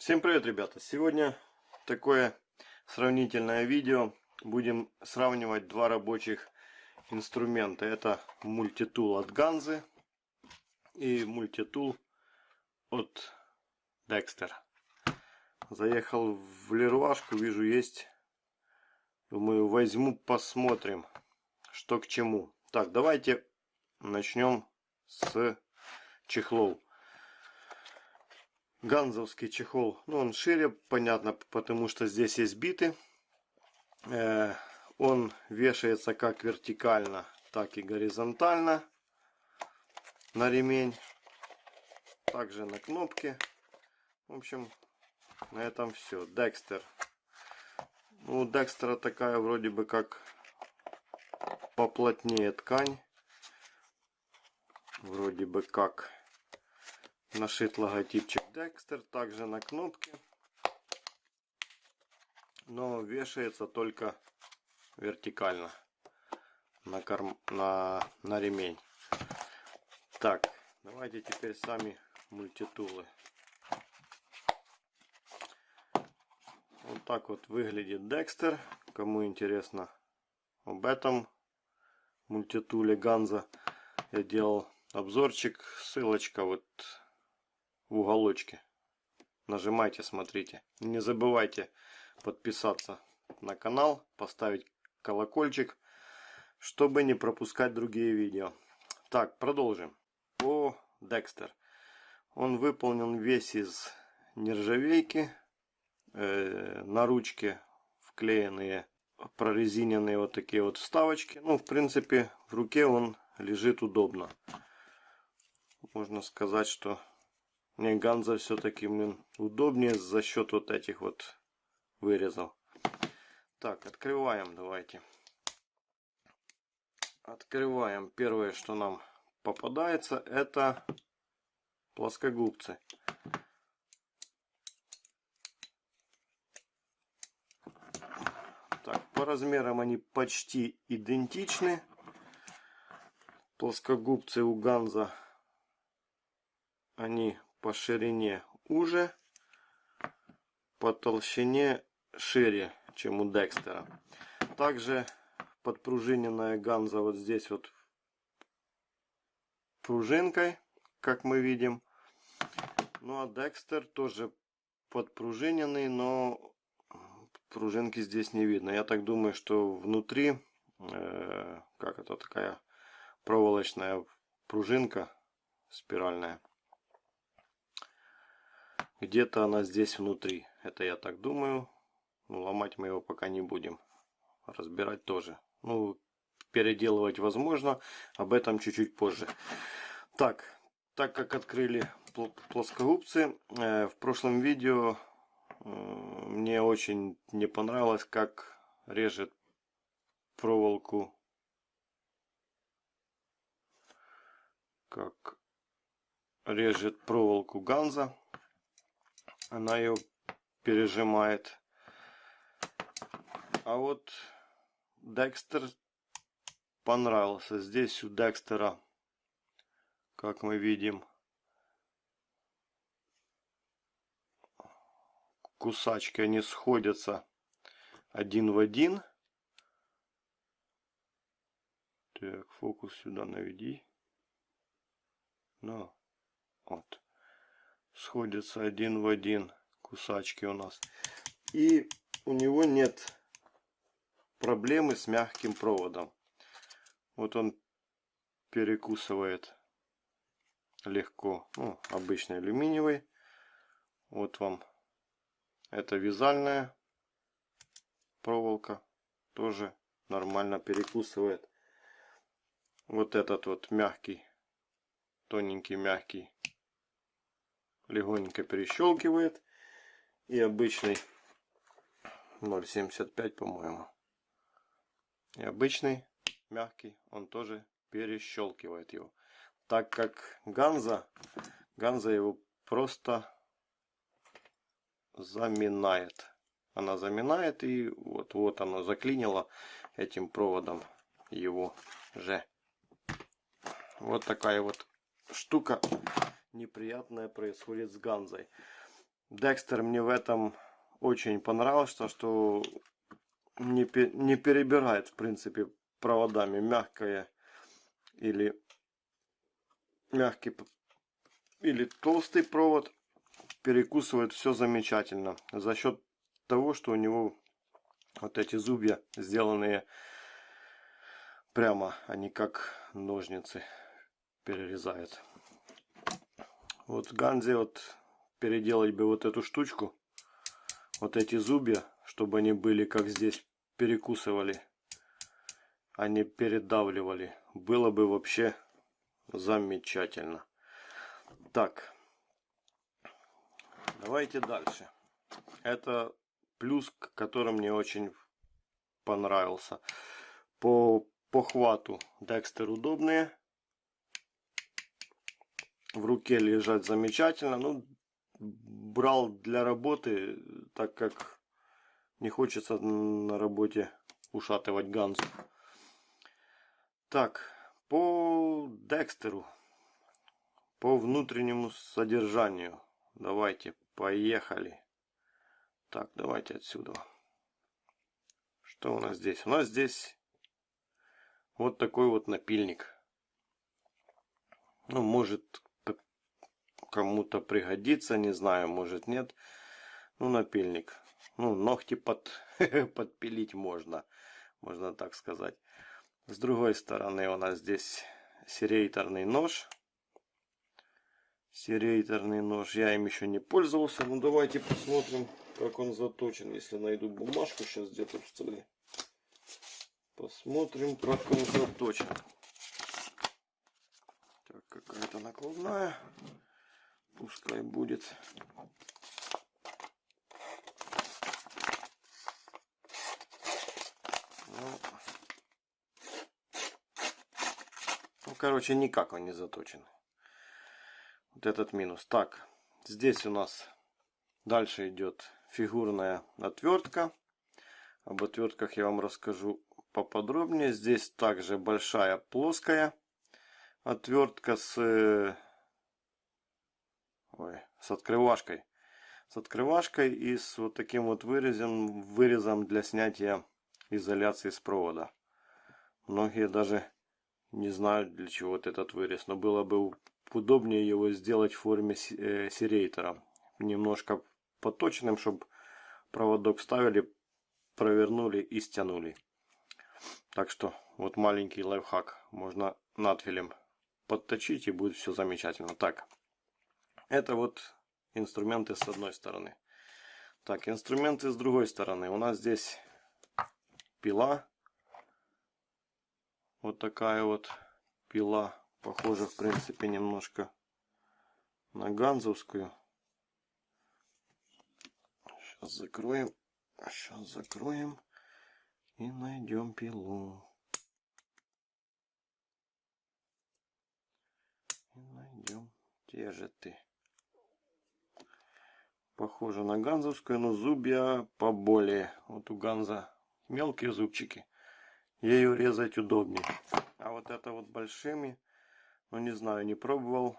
Всем привет, ребята! Сегодня такое сравнительное видео. Будем сравнивать два рабочих инструмента. Это мультитул от Ганзы и мультитул от Dexter. Заехал в Леруашку, вижу есть. Думаю, возьму, посмотрим, что к чему. Так, давайте начнем с чехлов. Ганзовский чехол, ну он шире, понятно, потому что здесь есть биты. Он вешается как вертикально, так и горизонтально на ремень. Также на кнопки. В общем, на этом все. Dexter. Ну, у Dexter такая вроде бы как поплотнее ткань. Вроде бы как нашит логотипчик Dexter. Также на кнопки. Но вешается только вертикально на ремень. Так, давайте теперь сами мультитулы. Вот так вот выглядит Dexter. Кому интересно об этом мультитуле Ганза, я делал обзорчик, ссылочка вот в уголочке. Нажимайте, смотрите. Не забывайте подписаться на канал, поставить колокольчик, чтобы не пропускать другие видео. Так, продолжим. По Dexter. Он выполнен весь из нержавейки. На ручке вклеенные прорезиненные вот такие вот вставочки. Ну, в принципе, в руке он лежит удобно. Можно сказать, что мне Ганза все-таки удобнее за счет вот этих вот вырезов. Так, открываем давайте. Открываем. Первое, что нам попадается, это плоскогубцы. Так, по размерам они почти идентичны. Плоскогубцы у Ганза, они по ширине уже, по толщине шире, чем у Dexter. Также подпружиненная Ганза вот здесь вот пружинкой, как мы видим. Ну а Dexter тоже подпружиненный, но пружинки здесь не видно. Я так думаю, что внутри, как это, такая проволочная пружинка спиральная. Где-то она здесь внутри. Это я так думаю. Ну, ломать мы его пока не будем. Разбирать тоже. Ну, переделывать возможно. Об этом чуть-чуть позже. Так как открыли плоскогубцы, в прошлом видео мне очень не понравилось, как режет проволоку. Как режет проволоку Ганза. Она ее пережимает. А вот Dexter понравился. Здесь у Dexter, как мы видим, кусачки, они сходятся один в один. Так, фокус сюда наведи. Ну, вот. Сходятся один в один кусачки у нас. И у него нет проблемы с мягким проводом. Вот он перекусывает легко. Ну, обычный алюминиевый. Вот вам. Это вязальная проволока. Тоже нормально перекусывает. Вот этот вот мягкий, тоненький, мягкий, легонько перещелкивает. И обычный 0,75, по-моему. И обычный мягкий, он тоже перещелкивает его. Так как Ганза его просто заминает. Она заминает, и вот оно заклинило этим проводом его же. Вот такая вот штука неприятная происходит с Ганзой. Dexter мне в этом очень понравился, что не перебирает, в принципе, проводами. Мягкое или мягкий или толстый провод перекусывает все замечательно. За счет того, что у него вот эти зубья сделанные прямо, они как ножницы перерезают. Вот в Ганзе вот переделать бы вот эту штучку, вот эти зубья, чтобы они были как здесь, перекусывали, а не передавливали. Было бы вообще замечательно. Так, давайте дальше. Это плюс, который мне очень понравился. По хвату Dexter удобные. В руке лежать замечательно. Ну, брал для работы, так как не хочется на работе ушатывать Ганзу. Так, по Декстеру, по внутреннему содержанию. Давайте, поехали. Так, давайте отсюда. Что у нас здесь? У нас здесь вот такой вот напильник. Ну, может, кому-то пригодится, не знаю, может нет. Ну, напильник. Ну, ногти подпилить можно так сказать. С другой стороны у нас здесь серейторный нож. Серейторный нож. Я им еще не пользовался. Ну, давайте посмотрим, как он заточен. Если найду бумажку сейчас где-то в столе. Посмотрим, как он заточен. Так, какая-то накладная. Пускай будет. Ну, короче, никак он не заточен. Вот этот минус. Так, здесь у нас дальше идет фигурная отвертка. Об отвертках я вам расскажу поподробнее. Здесь также большая плоская отвертка с открывашкой. С открывашкой и с вот таким вот вырезом для снятия изоляции с провода. Многие даже не знают, для чего вот этот вырез, но было бы удобнее его сделать в форме серейтора. Немножко поточенным, чтобы проводок вставили, провернули и стянули. Так что вот маленький лайфхак. Можно надфилем подточить и будет все замечательно. Так, это вот инструменты с одной стороны. Так, инструменты с другой стороны. У нас здесь пила. Вот такая вот пила. Похожа, в принципе, немножко на ганзовскую. Сейчас закроем. Сейчас закроем. И найдем пилу. И найдем. Где же ты? Похоже на ганзовскую, но зубья поболее. Вот у ганза мелкие зубчики. Ею резать удобнее. А вот это вот большими, ну не знаю, не пробовал.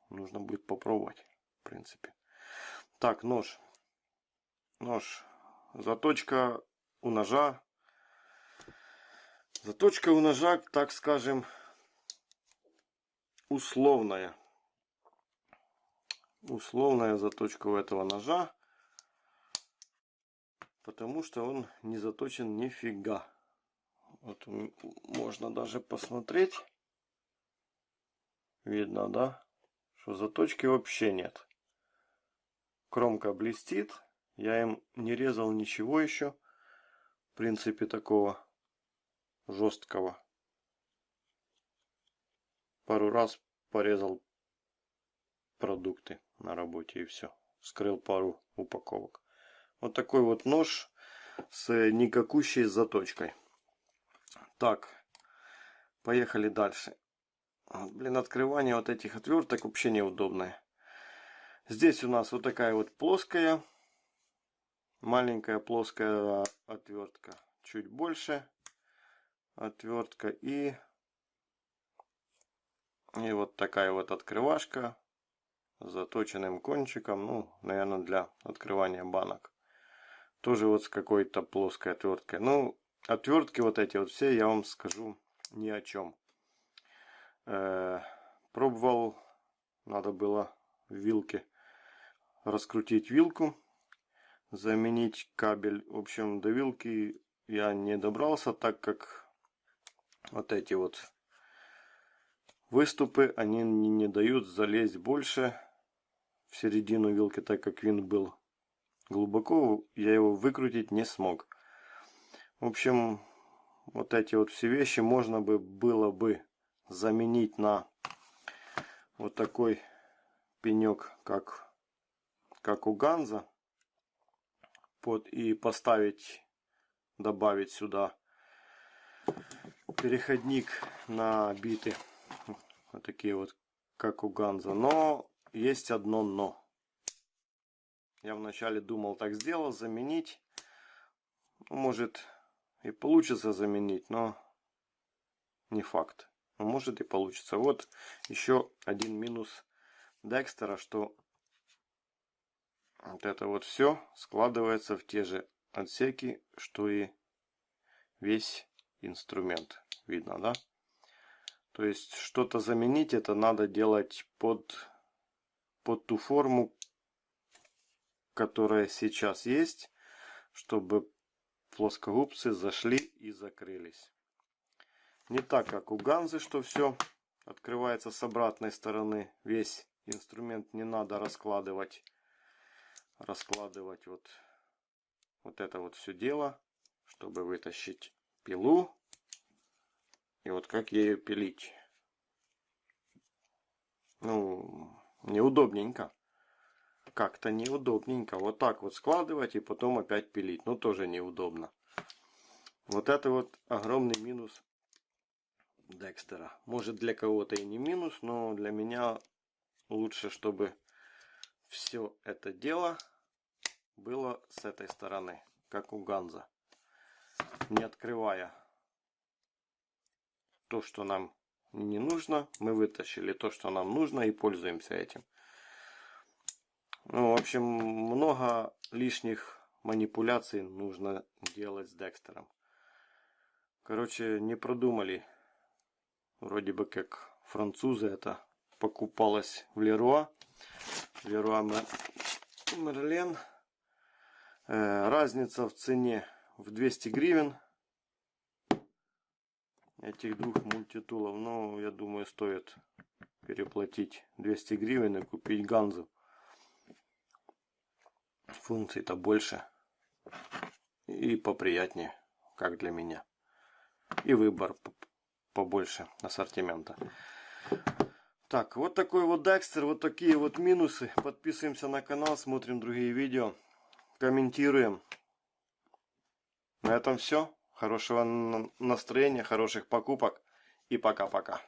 Нужно будет попробовать, в принципе. Так, нож. Нож. Заточка у ножа. Заточка у ножа, так скажем, условная. Условная заточка у этого ножа. Потому что он не заточен нифига. Вот можно даже посмотреть. Видно, да? Что заточки вообще нет. Кромка блестит. Я им не резал ничего еще. В принципе, такого жесткого. Пару раз порезал продукты на работе и все. Вскрыл пару упаковок. Вот такой вот нож с никакущей заточкой. Так, поехали дальше. Блин, открывание вот этих отверток вообще неудобное. Здесь у нас вот такая вот плоская, маленькая плоская отвертка. Чуть больше отвертка и вот такая вот открывашка. с заточенным кончиком, ну, наверное, для открывания банок. Тоже вот с какой-то плоской отверткой. Ну, отвертки вот эти вот все, я вам скажу ни о чем. Пробовал, надо было в вилке раскрутить вилку, заменить кабель. В общем, до вилки я не добрался, так как вот эти вот выступы, они не дают залезть больше в середину вилки, так как винт был глубоко, я его выкрутить не смог. В общем, вот эти вот все вещи можно было бы заменить на вот такой пенек, как у Ганза, и поставить, добавить сюда переходник на биты, вот такие вот, как у Ганза. Но есть одно но. Я вначале думал так сделать, заменить. Может и получится заменить, но не факт. Может и получится. Вот еще один минус Декстера, что вот это вот все складывается в те же отсеки, что и весь инструмент. Видно, да? То есть что-то заменить, это надо делать под ту форму, которая сейчас есть, чтобы плоскогубцы зашли и закрылись. Не так, как у Ганзы, что все открывается с обратной стороны. Весь инструмент не надо раскладывать вот это вот все дело, чтобы вытащить пилу. И вот как ею пилить. Ну, неудобненько. Как-то неудобненько. Вот так вот складывать и потом опять пилить. Ну, тоже неудобно. Вот это вот огромный минус Декстера. Может, для кого-то и не минус, но для меня лучше, чтобы все это дело было с этой стороны, как у Ганза. Не открывая то, что нам не нужно, мы вытащили то, что нам нужно, и пользуемся этим. Ну, в общем, много лишних манипуляций нужно делать с Декстером. Короче, не продумали. Вроде бы как французы это покупалось в Леруа. Леруа Мерлен. Разница в цене в 200 гривен. Этих двух мультитулов. Ну, я думаю, стоит переплатить 200 гривен и купить Ганзу. Функций-то больше. И поприятнее, как для меня. И выбор побольше ассортимента. Так, вот такой вот Декстер, вот такие вот минусы. Подписываемся на канал, смотрим другие видео, комментируем. На этом все. Хорошего настроения, хороших покупок и пока-пока.